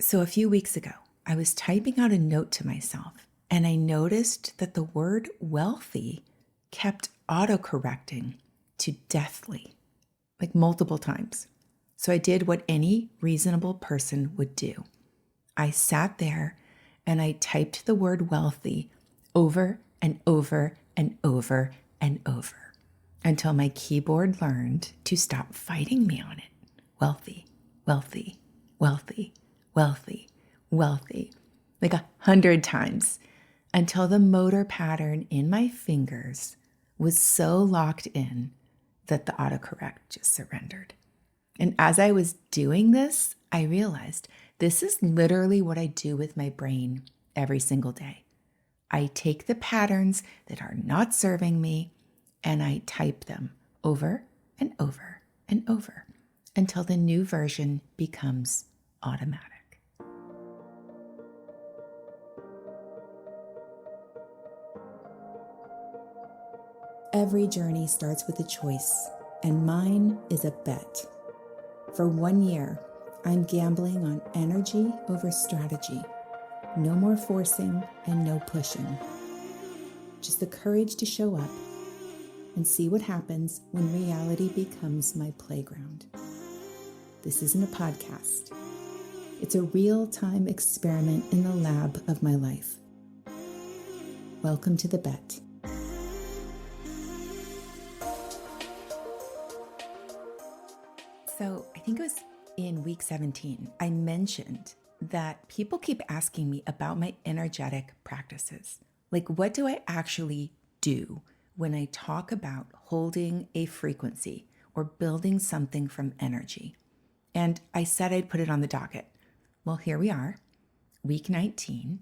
So a few weeks ago, I was typing out a note to myself and I noticed that the word wealthy kept autocorrecting to deathly, like multiple times. So I did what any reasonable person would do. I sat there and I typed the word wealthy over and over and over and over until my keyboard learned to stop fighting me on it. Wealthy, wealthy, wealthy, wealthy, wealthy, like 100 times until the motor pattern in my fingers was so locked in that the autocorrect just surrendered. And as I was doing this, I realized this is literally what I do with my brain every single day. I take the patterns that are not serving me and I type them over and over and over until the new version becomes automatic. Every journey starts with a choice, and mine is a bet. For 1 year, I'm gambling on energy over strategy. No more forcing and no pushing. Just the courage to show up and see what happens when reality becomes my playground. This isn't a podcast. It's a real-time experiment in the lab of my life. Welcome to the bet. So I think it was in week 17, I mentioned that people keep asking me about my energetic practices. Like, what do I actually do when I talk about holding a frequency or building something from energy? And I said I'd put it on the docket. Well, here we are, week 19,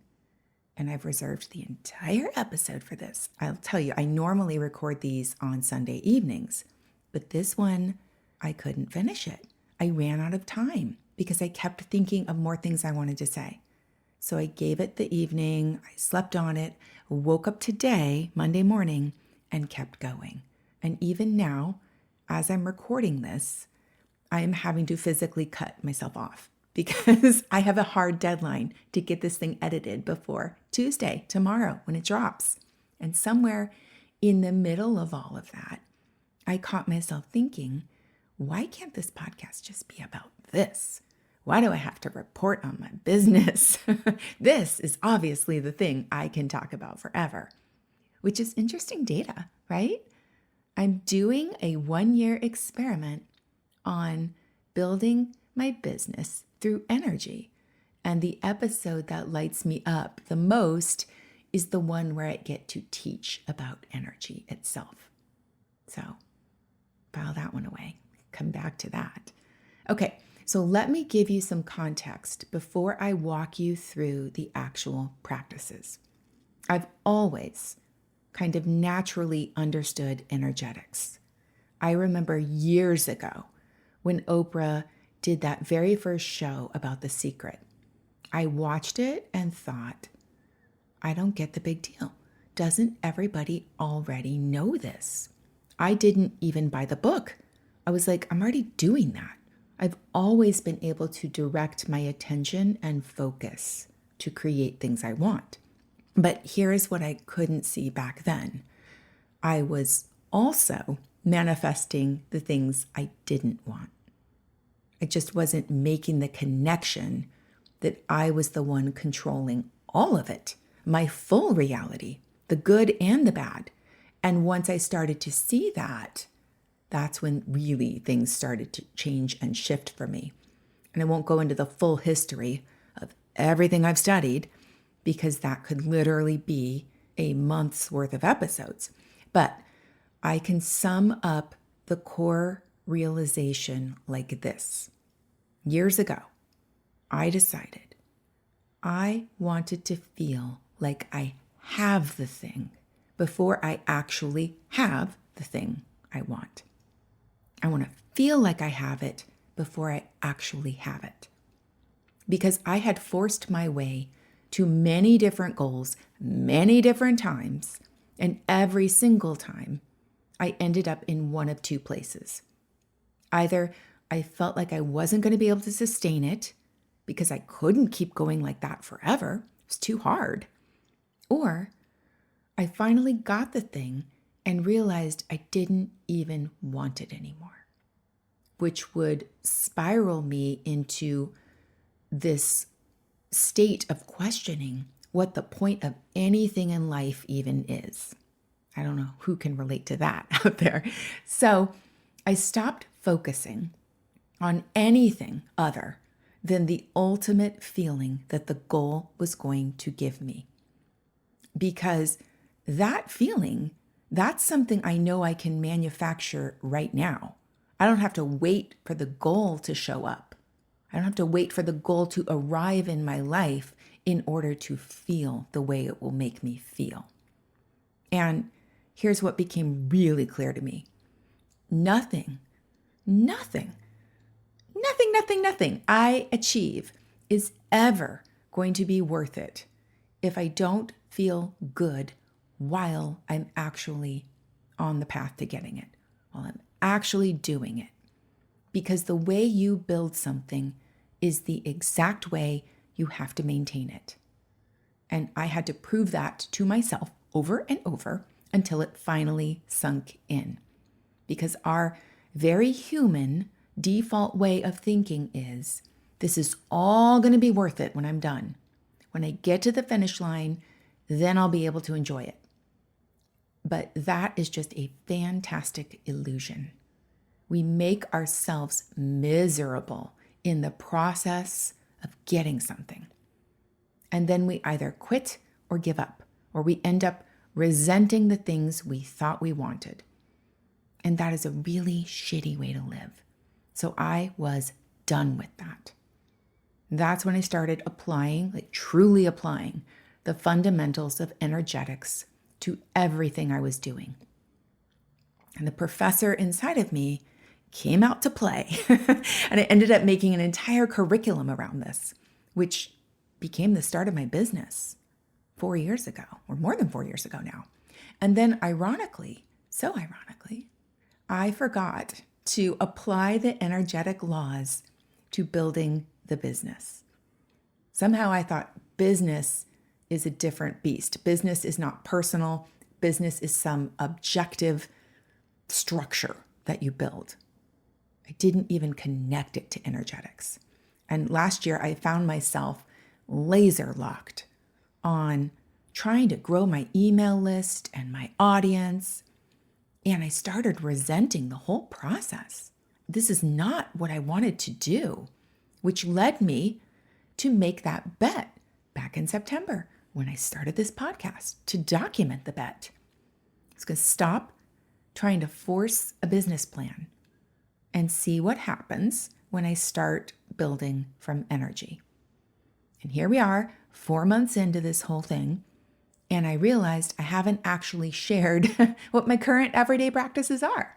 and I've reserved the entire episode for this. I'll tell you, I normally record these on Sunday evenings, but this one, I couldn't finish it. I ran out of time because I kept thinking of more things I wanted to say. So I gave it the evening, I slept on it, woke up today, Monday morning, and kept going. And even now, as I'm recording this, I am having to physically cut myself off because I have a hard deadline to get this thing edited before Tuesday, tomorrow, when it drops. And somewhere in the middle of all of that, I caught myself thinking, why can't this podcast just be about this? Why do I have to report on my business? This is obviously the thing I can talk about forever, which is interesting data, right? I'm doing a 1-year experiment on building my business through energy. And the episode that lights me up the most is the one where I get to teach about energy itself. So file that one away. Come back to that. Okay, so let me give you some context before I walk you through the actual practices. I've always kind of naturally understood energetics. I remember years ago when Oprah did that very first show about The Secret. I watched it and thought, I don't get the big deal. Doesn't everybody already know this? I didn't even buy the book. I was like, I'm already doing that. I've always been able to direct my attention and focus to create things I want. But here's what I couldn't see back then. I was also manifesting the things I didn't want. I just wasn't making the connection that I was the one controlling all of it, my full reality, the good and the bad. And once I started to see that, that's when really things started to change and shift for me. And I won't go into the full history of everything I've studied because that could literally be a month's worth of episodes. But I can sum up the core realization like this. Years ago, I decided I wanted to feel like I have the thing before I actually have the thing I want. I want to feel like I have it before I actually have it. Because I had forced my way to many different goals, many different times, and every single time I ended up in one of two places. Either I felt like I wasn't going to be able to sustain it, because I couldn't keep going like that forever. It was too hard. Or I finally got the thing and realized I didn't even want it anymore, which would spiral me into this state of questioning what the point of anything in life even is. I don't know who can relate to that out there. So I stopped focusing on anything other than the ultimate feeling that the goal was going to give me. Because that feeling, that's something I know I can manufacture right now. I don't have to wait for the goal to show up. I don't have to wait for the goal to arrive in my life in order to feel the way it will make me feel. And here's what became really clear to me. Nothing I achieve is ever going to be worth it if I don't feel good while I'm actually on the path to getting it, while I'm actually doing it. Because the way you build something is the exact way you have to maintain it. And I had to prove that to myself over and over until it finally sunk in. Because our very human default way of thinking is, this is all going to be worth it when I'm done. When I get to the finish line, then I'll be able to enjoy it. But that is just a fantastic illusion. We make ourselves miserable in the process of getting something. And then we either quit or give up, or we end up resenting the things we thought we wanted. And that is a really shitty way to live. So I was done with that. That's when I started applying, like truly applying, the fundamentals of energetics to everything I was doing. And the professor inside of me came out to play. And I ended up making an entire curriculum around this, which became the start of my business 4 years ago, or more than 4 years ago now. And then ironically, I forgot to apply the energetic laws to building the business. Somehow I thought business is a different beast. Business is not personal. Business is some objective structure that you build. I didn't even connect it to energetics. And last year I found myself laser locked on trying to grow my email list and my audience. And I started resenting the whole process. This is not what I wanted to do, which led me to make that bet back in September when I started this podcast to document the bet. I was going to stop trying to force a business plan and see what happens when I start building from energy. And here we are, 4 months into this whole thing, and I realized I haven't actually shared what my current everyday practices are.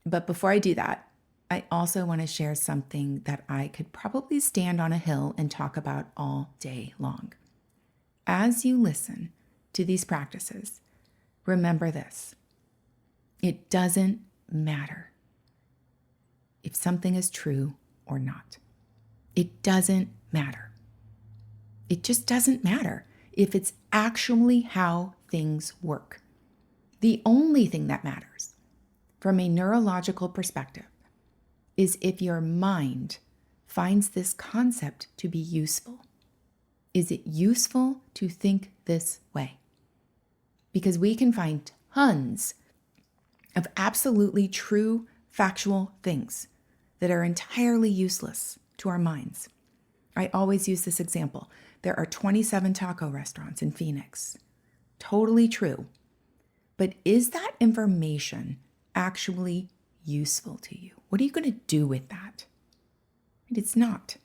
But before I do that, I also want to share something that I could probably stand on a hill and talk about all day long. As you listen to these practices, remember this. It doesn't matter if something is true or not. It doesn't matter. It just doesn't matter if it's actually how things work. The only thing that matters from a neurological perspective is if your mind finds this concept to be useful. Is it useful to think this way? Because we can find tons of absolutely true, factual things that are entirely useless to our minds. I always use this example. There are 27 taco restaurants in Phoenix. Totally true. But is that information actually useful to you? What are you going to do with that? It's not.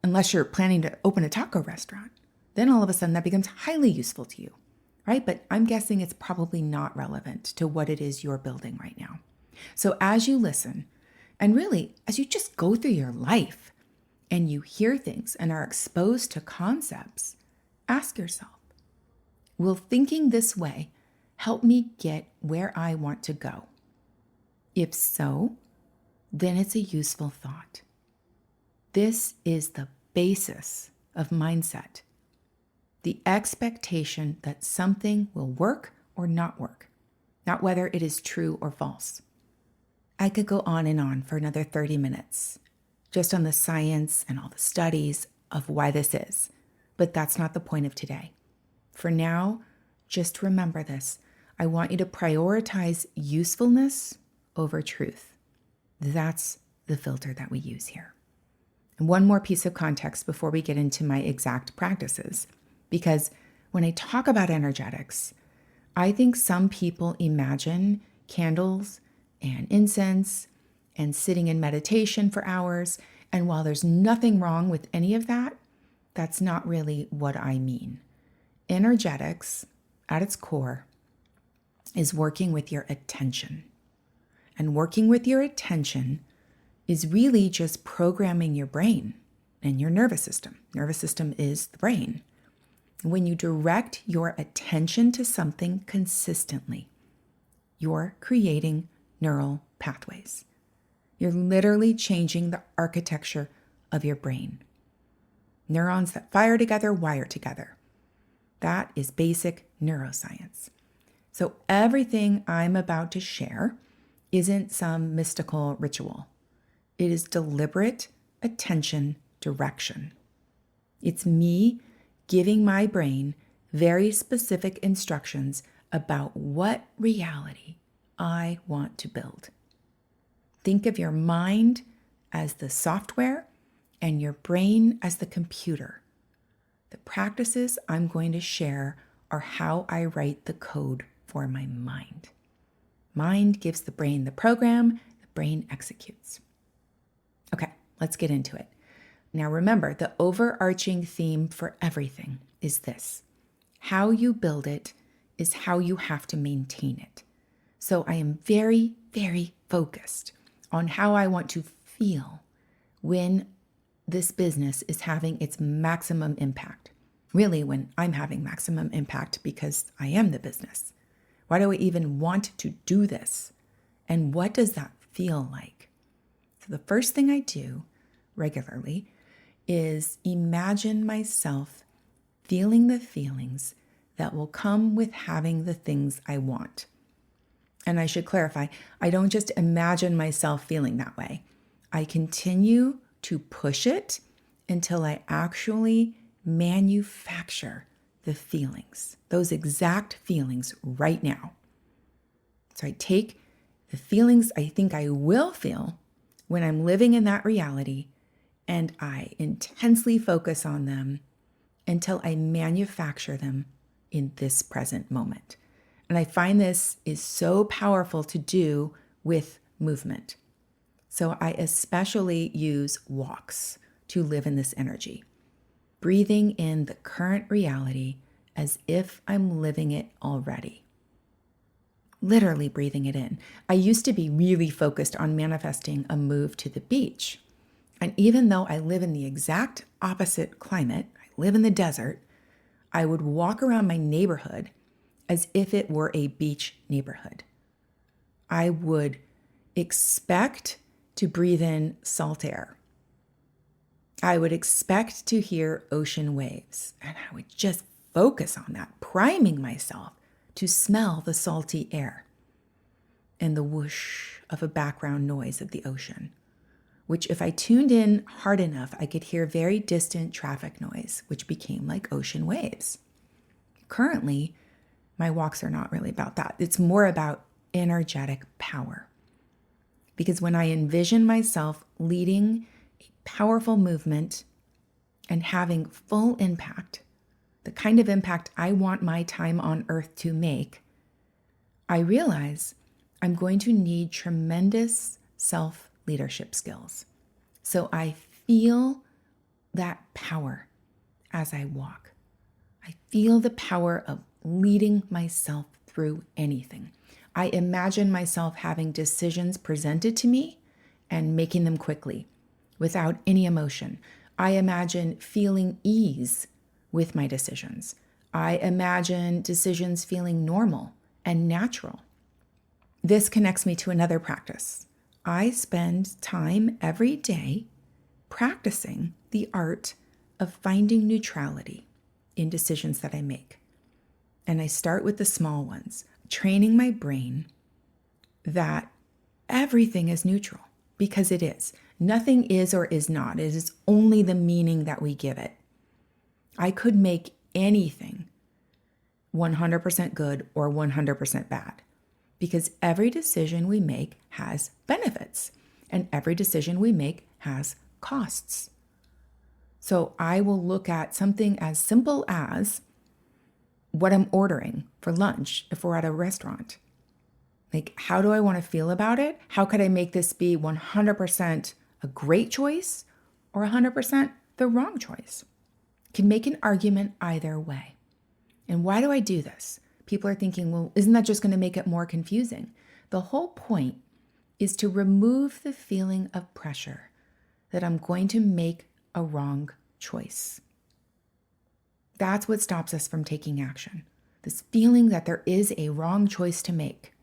Unless you're planning to open a taco restaurant. Then all of a sudden that becomes highly useful to you, right? But I'm guessing it's probably not relevant to what it is you're building right now. So as you listen, and really as you just go through your life and you hear things and are exposed to concepts, ask yourself, will thinking this way help me get where I want to go? If so, then it's a useful thought. This is the basis of mindset. The expectation that something will work or not work, not whether it is true or false. I could go on and on for another 30 minutes, just on the science and all the studies of why this is, but that's not the point of today. For now, just remember this. I want you to prioritize usefulness over truth. That's the filter that we use here. And one more piece of context before we get into my exact practices, because when I talk about energetics, I think some people imagine candles and incense and sitting in meditation for hours. And while there's nothing wrong with any of that, that's not really what I mean. Energetics, at its core, is working with your attention. And working with your attention is really just programming your brain and your nervous system. Nervous system is the brain. When you direct your attention to something consistently, you're creating neural pathways. You're literally changing the architecture of your brain. Neurons that fire together wire together. That is basic neuroscience. So everything I'm about to share isn't some mystical ritual. It is deliberate attention direction. It's me giving my brain very specific instructions about what reality I want to build. Think of your mind as the software and your brain as the computer. The practices I'm going to share are how I write the code for my mind. Mind gives the brain the program, the brain executes. Okay, let's get into it. Now remember, the overarching theme for everything is this. How you build it is how you have to maintain it. So I am very, very focused on how I want to feel when this business is having its maximum impact. Really, when I'm having maximum impact because I am the business. Why do I even want to do this? And what does that feel like? So the first thing I do regularly is imagine myself feeling the feelings that will come with having the things I want. And I should clarify, I don't just imagine myself feeling that way. I continue to push it until I actually manufacture the feelings, those exact feelings right now. So I take the feelings I think I will feel when I'm living in that reality, and I intensely focus on them until I manufacture them in this present moment. And I find this is so powerful to do with movement. So I especially use walks to live in this energy, breathing in the current reality as if I'm living it already. Literally breathing it in. I used to be really focused on manifesting a move to the beach. And even though I live in the exact opposite climate, I live in the desert, I would walk around my neighborhood as if it were a beach neighborhood. I would expect to breathe in salt air. I would expect to hear ocean waves, and I would just focus on that, priming myself to smell the salty air and the whoosh of a background noise of the ocean, which if I tuned in hard enough, I could hear very distant traffic noise, which became like ocean waves. Currently, my walks are not really about that. It's more about energetic power. Because when I envision myself leading a powerful movement and having full impact, the kind of impact I want my time on earth to make, I realize I'm going to need tremendous self-leadership skills. So I feel that power as I walk. I feel the power of leading myself through anything. I imagine myself having decisions presented to me and making them quickly without any emotion. I imagine feeling ease with my decisions. I imagine decisions feeling normal and natural. This connects me to another practice. I spend time every day practicing the art of finding neutrality in decisions that I make. And I start with the small ones, training my brain that everything is neutral, because it is. Nothing is or is not. It is only the meaning that we give it. I could make anything 100% good or 100% bad, because every decision we make has benefits and every decision we make has costs. So I will look at something as simple as what I'm ordering for lunch if we're at a restaurant. Like, how do I want to feel about it? How could I make this be 100% a great choice or 100% the wrong choice? Can make an argument either way. And why do I do this? People are thinking, well, isn't that just going to make it more confusing? The whole point is to remove the feeling of pressure that I'm going to make a wrong choice. That's what stops us from taking action. This feeling that there is a wrong choice to make.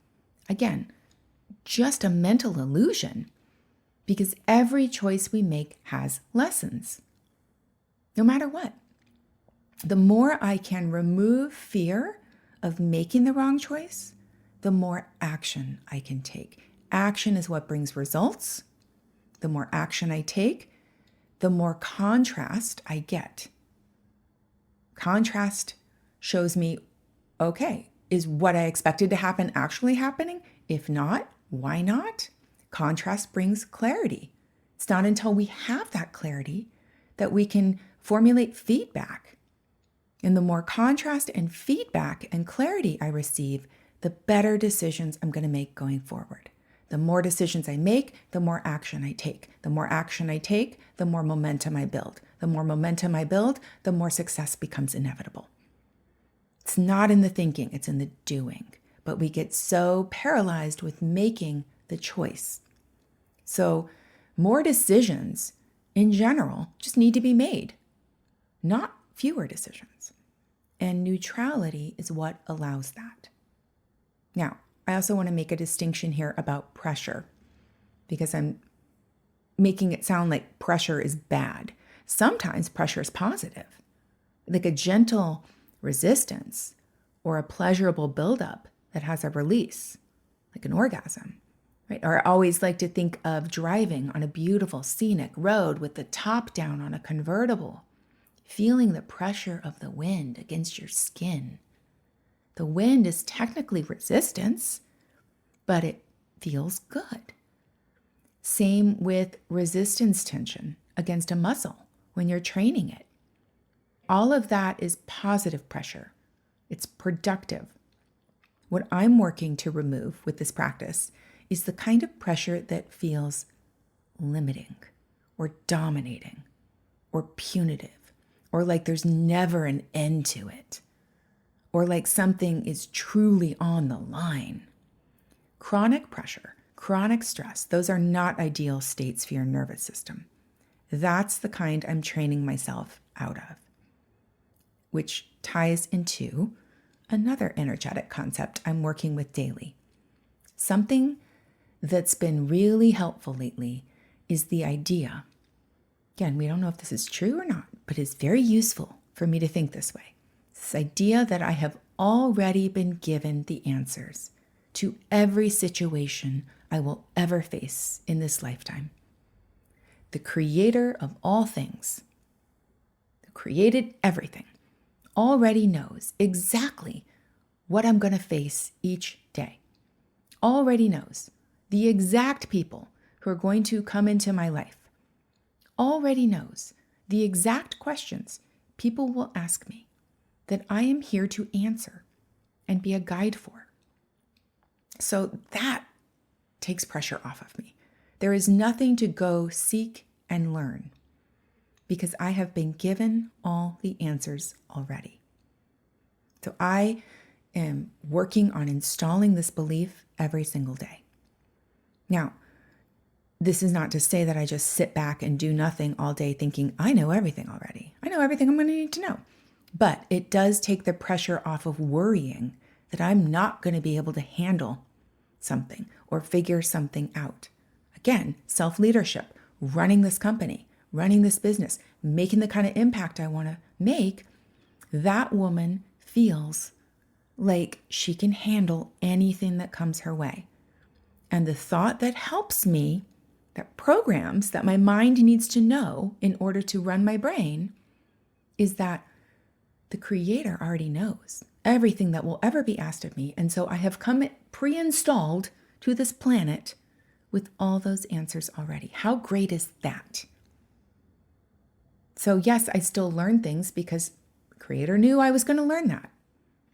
Again, just a mental illusion, because every choice we make has lessons, no matter what. The more I can remove fear of making the wrong choice, the more action I can take. Action is what brings results. The more action I take, the more contrast I get. Contrast shows me, okay, is what I expected to happen actually happening? If not, why not? Contrast brings clarity. It's not until we have that clarity that we can formulate feedback. And the more contrast and feedback and clarity I receive, the better decisions I'm going to make going forward. The more decisions I make, the more action I take. The more action I take, the more momentum I build. The more momentum I build, the more success becomes inevitable. It's not in the thinking, it's in the doing. But we get so paralyzed with making the choice. So more decisions in general just need to be made, not fewer decisions. And neutrality is what allows that. Now, I also want to make a distinction here about pressure, because I'm making it sound like pressure is bad. Sometimes pressure is positive, like a gentle resistance or a pleasurable buildup that has a release, like an orgasm, right? Or I always like to think of driving on a beautiful scenic road with the top down on a convertible, feeling the pressure of the wind against your skin. The wind is technically resistance, but it feels good. Same with resistance tension against a muscle when you're training it. All of that is positive pressure. It's productive. What I'm working to remove with this practice is the kind of pressure that feels limiting or dominating or punitive, or like there's never an end to it, or like something is truly on the line. Chronic pressure, chronic stress, those are not ideal states for your nervous system. That's the kind I'm training myself out of, which ties into another energetic concept I'm working with daily. Something that's been really helpful lately is the idea, again, we don't know if this is true or not, but it's very useful for me to think this way. This idea that I have already been given the answers to every situation I will ever face in this lifetime. The creator of all things, who created everything, already knows exactly what I'm going to face each day. Already knows the exact people who are going to come into my life. Already knows the exact questions people will ask me that I am here to answer and be a guide for. So that takes pressure off of me. There is nothing to go seek and learn, because I have been given all the answers already. So I am working on installing this belief every single day. Now, this is not to say that I just sit back and do nothing all day thinking, I know everything already. I know everything I'm going to need to know. But it does take the pressure off of worrying that I'm not going to be able to handle something or figure something out. Again, self-leadership, running this company, running this business, making the kind of impact I want to make, that woman feels like she can handle anything that comes her way. And the thought that helps me, that programs that my mind needs to know in order to run my brain, is that the Creator already knows everything that will ever be asked of me. And so I have come pre-installed to this planet with all those answers already. How great is that? So yes, I still learn things because the Creator knew I was going to learn that.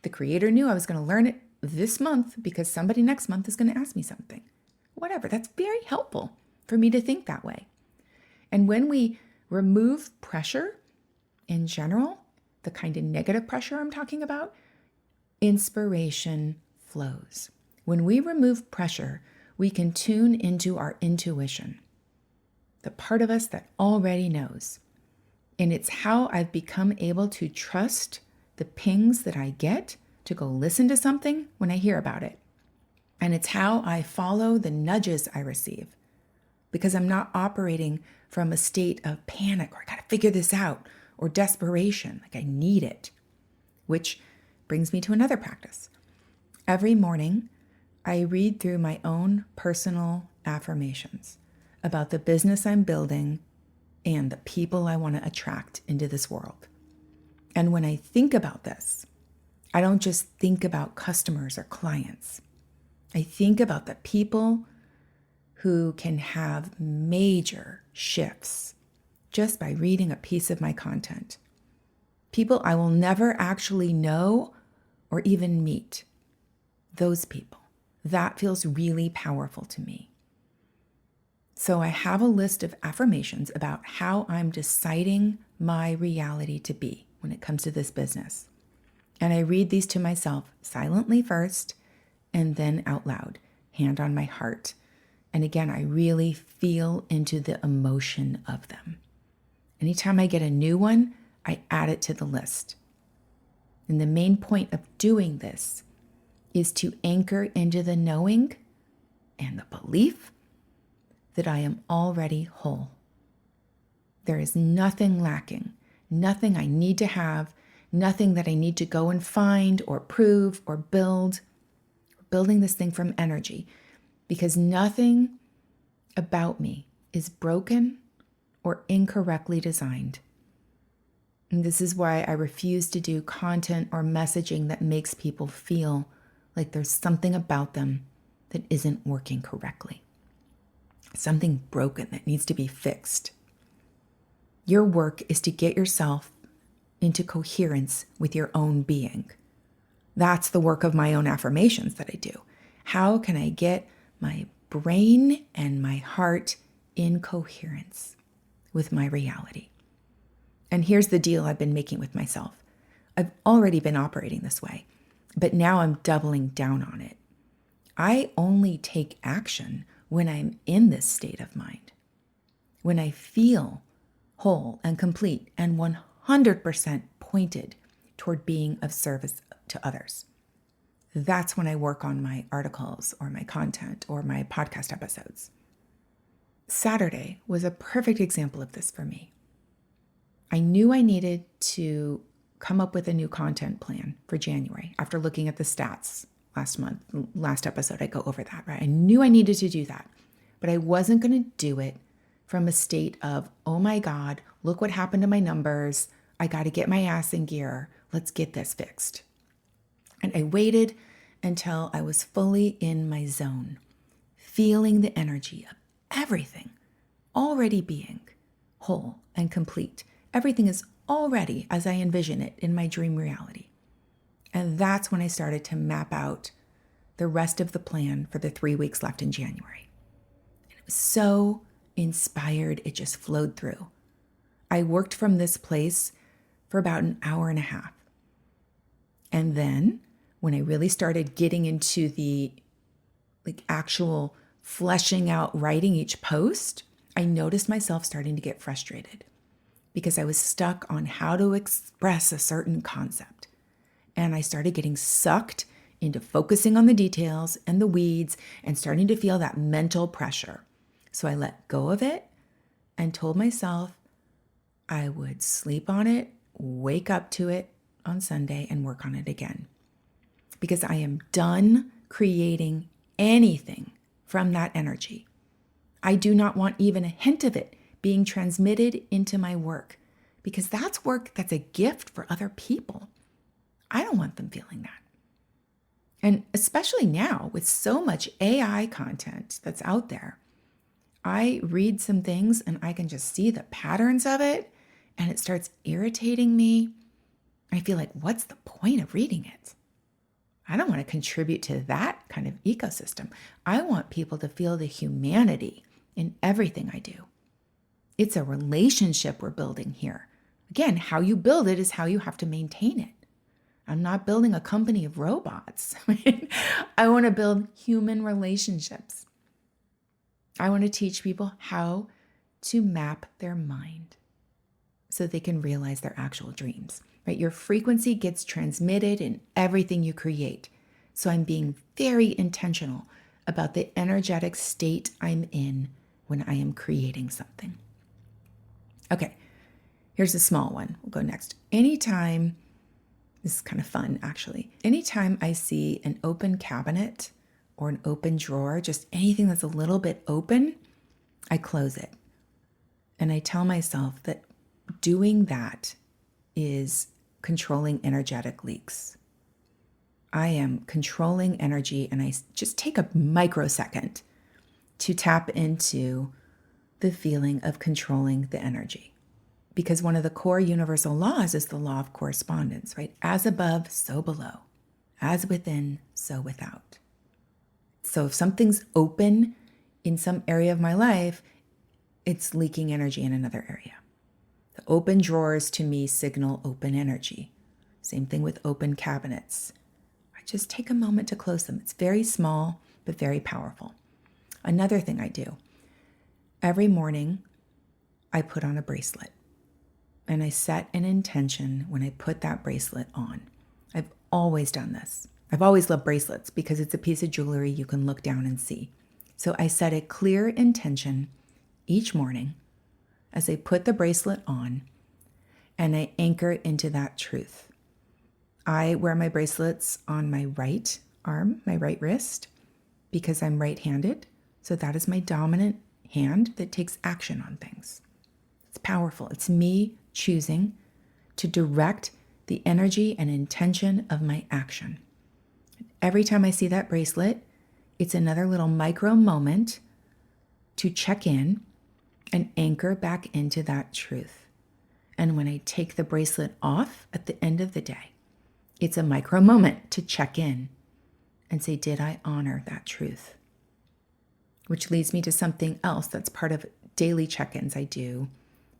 The Creator knew I was going to learn it this month because somebody next month is going to ask me something. Whatever. That's very helpful for me to think that way. And when we remove pressure in general, the kind of negative pressure I'm talking about, inspiration flows. When we remove pressure, we can tune into our intuition, the part of us that already knows. And it's how I've become able to trust the pings that I get to go listen to something when I hear about it. And it's how I follow the nudges I receive, because I'm not operating from a state of panic or I got to figure this out, or desperation, like I need it, which brings me to another practice. Every morning, I read through my own personal affirmations about the business I'm building and the people I want to attract into this world. And when I think about this, I don't just think about customers or clients. I think about the people who can have major shifts just by reading a piece of my content. People I will never actually know or even meet. Those people. That feels really powerful to me. So I have a list of affirmations about how I'm deciding my reality to be when it comes to this business. And I read these to myself silently first and then out loud, hand on my heart. And again, I really feel into the emotion of them. Anytime I get a new one, I add it to the list. And the main point of doing this is to anchor into the knowing and the belief that I am already whole. There is nothing lacking, nothing I need to have, nothing that I need to go and find or prove or build. We're building this thing from energy because nothing about me is broken or incorrectly designed. And this is why I refuse to do content or messaging that makes people feel like there's something about them that isn't working correctly. Something broken that needs to be fixed. Your work is to get yourself into coherence with your own being. That's the work of my own affirmations that I do. How can I get my brain and my heart in coherence with my reality? And here's the deal I've been making with myself. I've already been operating this way, but now I'm doubling down on it. I only take action when I'm in this state of mind, when I feel whole and complete and 100% pointed toward being of service to others. That's when I work on my articles or my content or my podcast episodes. Saturday was a perfect example of this for me. I knew I needed to come up with a new content plan for January after looking at the stats last episode, I go over that, right? I knew I needed to do that, but I wasn't going to do it from a state of, oh my God, look what happened to my numbers. I got to get my ass in gear. Let's get this fixed. And I waited until I was fully in my zone, feeling the energy of everything already being whole and complete. Everything is already as I envision it in my dream reality. And that's when I started to map out the rest of the plan for the 3 weeks left in January. And it was so inspired, it just flowed through. I worked from this place for about an hour and a half. And then when I really started getting into the actual fleshing out writing each post, I noticed myself starting to get frustrated because I was stuck on how to express a certain concept. And I started getting sucked into focusing on the details and the weeds and starting to feel that mental pressure. So I let go of it and told myself I would sleep on it, wake up to it on Sunday, and work on it again. Because I am done creating anything from that energy. I do not want even a hint of it being transmitted into my work, because that's work that's a gift for other people. I don't want them feeling that. And especially now with so much AI content that's out there, I read some things and I can just see the patterns of it and it starts irritating me. I feel like, what's the point of reading it? I don't want to contribute to that kind of ecosystem. I want people to feel the humanity in everything I do. It's a relationship we're building here. Again, how you build it is how you have to maintain it. I'm not building a company of robots. I want to build human relationships. I want to teach people how to map their mind so they can realize their actual dreams, right? Your frequency gets transmitted in everything you create. So I'm being very intentional about the energetic state I'm in when I am creating something. Okay, here's a small one. We'll go next. Anytime, this is kind of fun actually, anytime I see an open cabinet or an open drawer, just anything that's a little bit open, I close it. And I tell myself that doing that is controlling energetic leaks. I am controlling energy, and I just take a microsecond to tap into the feeling of controlling the energy. Because one of the core universal laws is the law of correspondence, right? As above, so below. As within, so without. So if something's open in some area of my life, it's leaking energy in another area. The open drawers to me signal open energy. Same thing with open cabinets. I just take a moment to close them. It's very small, but very powerful. Another thing I do, every morning I put on a bracelet. And I set an intention when I put that bracelet on. I've always done this. I've always loved bracelets because it's a piece of jewelry you can look down and see. So I set a clear intention each morning as I put the bracelet on, and I anchor into that truth. I wear my bracelets on my right arm, my right wrist, because I'm right-handed. So that is my dominant hand that takes action on things. It's powerful. It's me choosing to direct the energy and intention of my action. Every time I see that bracelet, it's another little micro moment to check in and anchor back into that truth. And when I take the bracelet off at the end of the day, it's a micro moment to check in and say, did I honor that truth? Which leads me to something else that's part of daily check-ins I do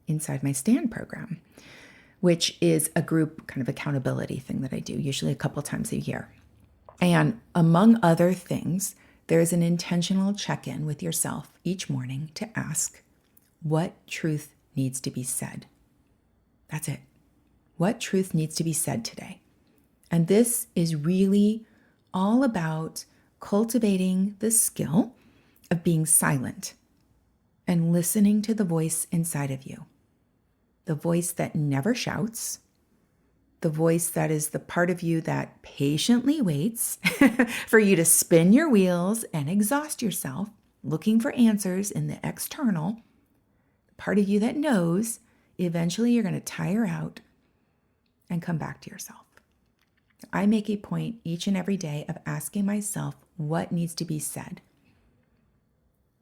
inside my STAND program, which is a group kind of accountability thing that I do, usually a couple times a year. And among other things, there's an intentional check-in with yourself each morning to ask, what truth needs to be said? That's it. What truth needs to be said today? And this is really all about cultivating the skill of being silent and listening to the voice inside of you. The voice that never shouts, the voice that is the part of you that patiently waits for you to spin your wheels and exhaust yourself, looking for answers in the external, the part of you that knows eventually you're going to tire out and come back to yourself. I make a point each and every day of asking myself what needs to be said.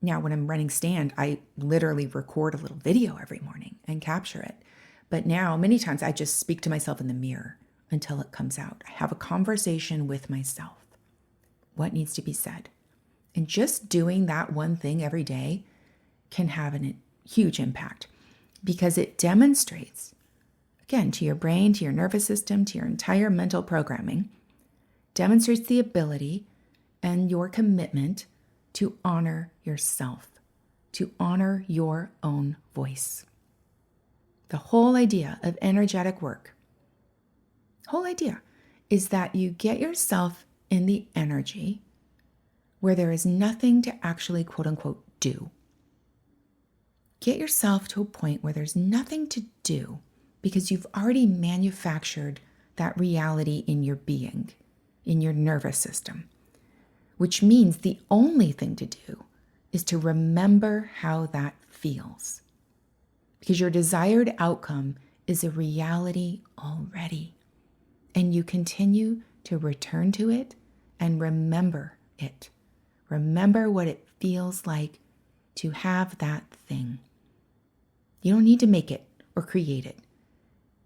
Now, when I'm running STAND, I literally record a little video every morning and capture it. But now, many times, I just speak to myself in the mirror until it comes out. I have a conversation with myself. What needs to be said? And just doing that one thing every day can have a huge impact because it demonstrates, again, to your brain, to your nervous system, to your entire mental programming, demonstrates the ability and your commitment to honor yourself, to honor your own voice. The whole idea of energetic work, whole idea is that you get yourself in the energy where there is nothing to actually quote unquote do. Get yourself to a point where there's nothing to do because you've already manufactured that reality in your being, in your nervous system, which means the only thing to do is to remember how that feels, because your desired outcome is a reality already, and you continue to return to it and remember it. Remember what it feels like to have that thing. You don't need to make it or create it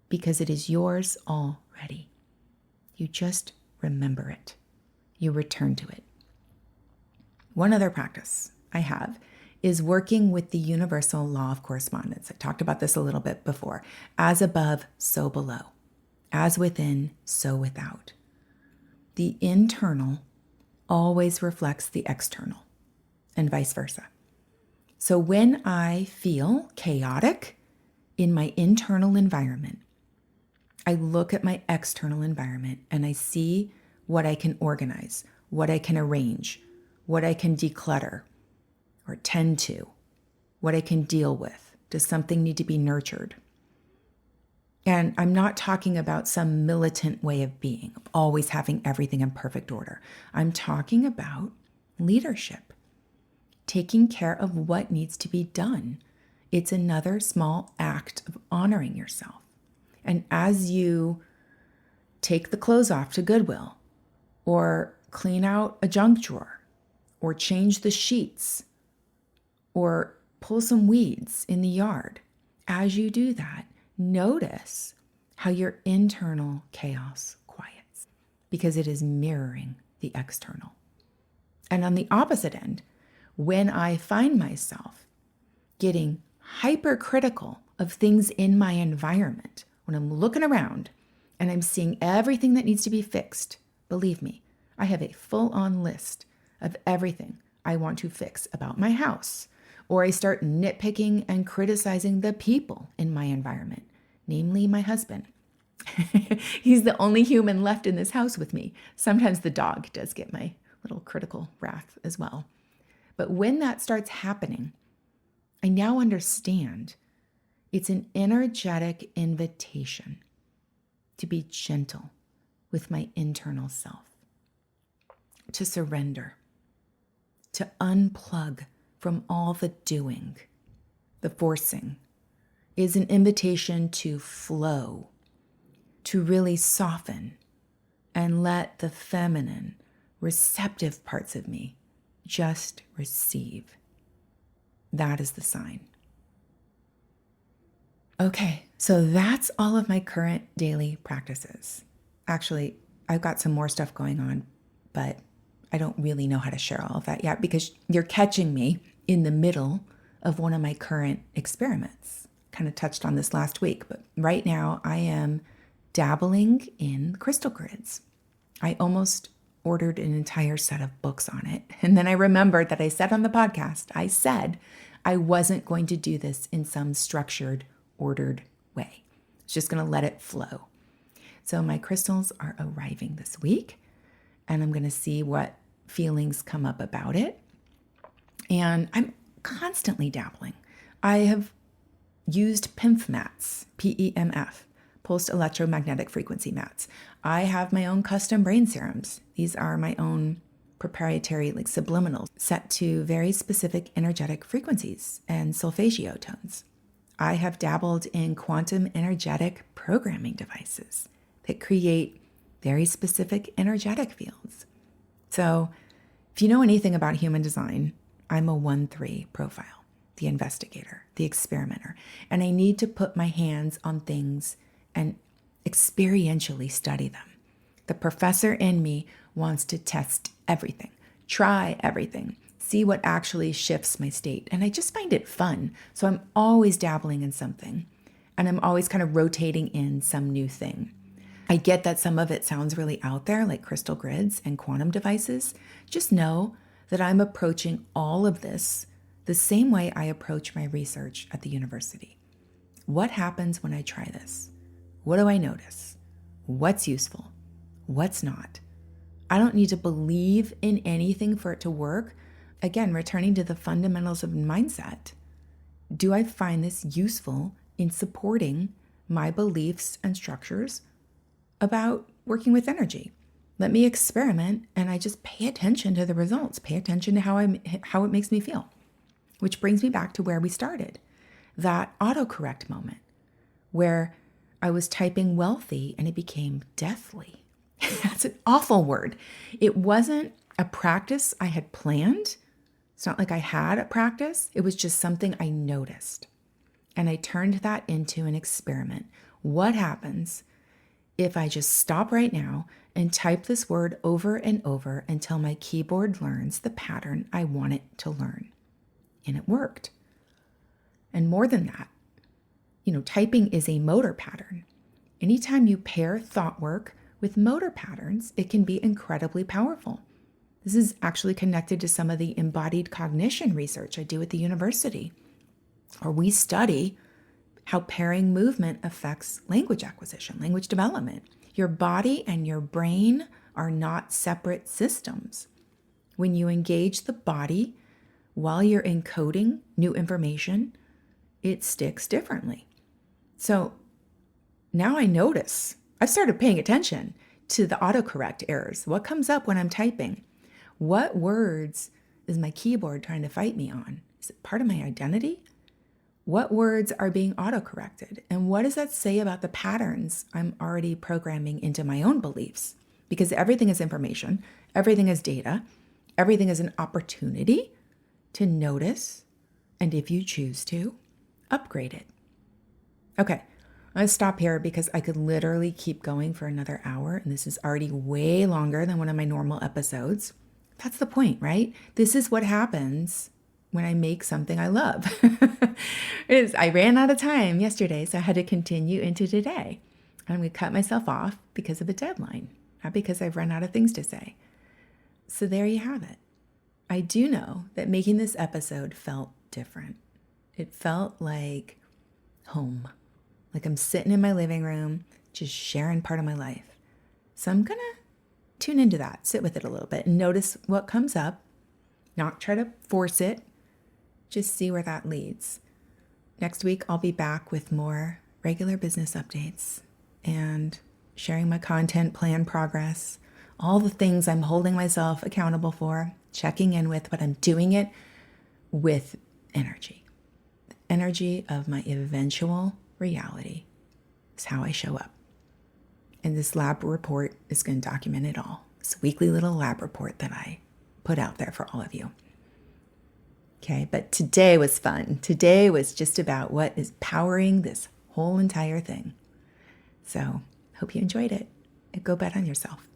because it is yours already. You just remember it. You return to it. One other practice I have is working with the universal law of correspondence. I talked about this a little bit before. As above, so below. As within, so without. The internal always reflects the external, and vice versa. So when I feel chaotic in my internal environment, I look at my external environment and I see what I can organize, what I can arrange, what I can declutter or tend to, what I can deal with. Does something need to be nurtured? And I'm not talking about some militant way of being, of always having everything in perfect order. I'm talking about leadership, taking care of what needs to be done. It's another small act of honoring yourself. And as you take the clothes off to Goodwill, or clean out a junk drawer, or change the sheets, or pull some weeds in the yard, as you do that, notice how your internal chaos quiets, because it is mirroring the external. And on the opposite end, when I find myself getting hypercritical of things in my environment, when I'm looking around and I'm seeing everything that needs to be fixed, believe me, I have a full-on list of everything I want to fix about my house. Or I start nitpicking and criticizing the people in my environment, namely my husband. He's the only human left in this house with me. Sometimes the dog does get my little critical wrath as well. But when that starts happening, I now understand it's an energetic invitation to be gentle with my internal self, to surrender, to unplug from all the doing. The forcing is an invitation to flow, to really soften and let the feminine, receptive parts of me just receive. That is the sign. Okay, so that's all of my current daily practices. Actually, I've got some more stuff going on, but I don't really know how to share all of that yet because you're catching me in the middle of one of my current experiments. Kind of touched on this last week, but right now I am dabbling in crystal grids. I almost ordered an entire set of books on it. And then I remembered that I said on the podcast, I said I wasn't going to do this in some structured, ordered way. It's just going to let it flow. So my crystals are arriving this week, and I'm going to see what feelings come up about it. And I'm constantly dabbling. I have used PEMF mats, PEMF, pulsed electromagnetic frequency mats. I have my own custom brain serums. These are my own proprietary subliminals set to very specific energetic frequencies and solfeggio tones. I have dabbled in quantum energetic programming devices that create very specific energetic fields. So if you know anything about human design, I'm a 1-3 profile, the investigator, the experimenter, and I need to put my hands on things and experientially study them. The professor in me wants to test everything, try everything, see what actually shifts my state. And I just find it fun. So I'm always dabbling in something, and I'm always kind of rotating in some new thing. I get that some of it sounds really out there, like crystal grids and quantum devices. Just know that I'm approaching all of this the same way I approach my research at the university. What happens when I try this? What do I notice? What's useful? What's not? I don't need to believe in anything for it to work. Again, returning to the fundamentals of mindset. do I find this useful in supporting my beliefs and structures about working with energy? Let me experiment, and I just pay attention to the results, pay attention to how it makes me feel. Which brings me back to where we started, that autocorrect moment where I was typing wealthy and it became deathly. That's an awful word. It wasn't a practice I had planned. It's not like I had a practice. It was just something I noticed. And I turned that into an experiment. What happens if I just stop right now and type this word over and over until my keyboard learns the pattern I want it to learn? And it worked. And more than that, typing is a motor pattern. Anytime you pair thought work with motor patterns, it can be incredibly powerful. This is actually connected to some of the embodied cognition research I do at the university, or we study how pairing movement affects language acquisition, language development. Your body and your brain are not separate systems. When you engage the body while you're encoding new information, it sticks differently. So now I notice, I've started paying attention to the autocorrect errors. What comes up when I'm typing? What words is my keyboard trying to fight me on? Is it part of my identity? What words are being autocorrected? And what does that say about the patterns I'm already programming into my own beliefs? Because everything is information, everything is data, everything is an opportunity to notice, and if you choose to, upgrade it. Okay, I'm going to stop here because I could literally keep going for another hour, and this is already way longer than one of my normal episodes. That's the point, right? This is what happens when I make something I love. I ran out of time yesterday, so I had to continue into today. I'm going to cut myself off because of a deadline, not because I've run out of things to say. So there you have it. I do know that making this episode felt different. It felt like home, like I'm sitting in my living room, just sharing part of my life. So I'm going to tune into that, sit with it a little bit, and notice what comes up, not try to force it, just see where that leads. Next week, I'll be back with more regular business updates and sharing my content plan progress, all the things I'm holding myself accountable for, checking in with, but I'm doing it with energy. The energy of my eventual reality is how I show up. And this lab report is going to document it all. This weekly little lab report that I put out there for all of you. Okay, but today was fun. Today was just about what is powering this whole entire thing. So, hope you enjoyed it. And go bet on yourself.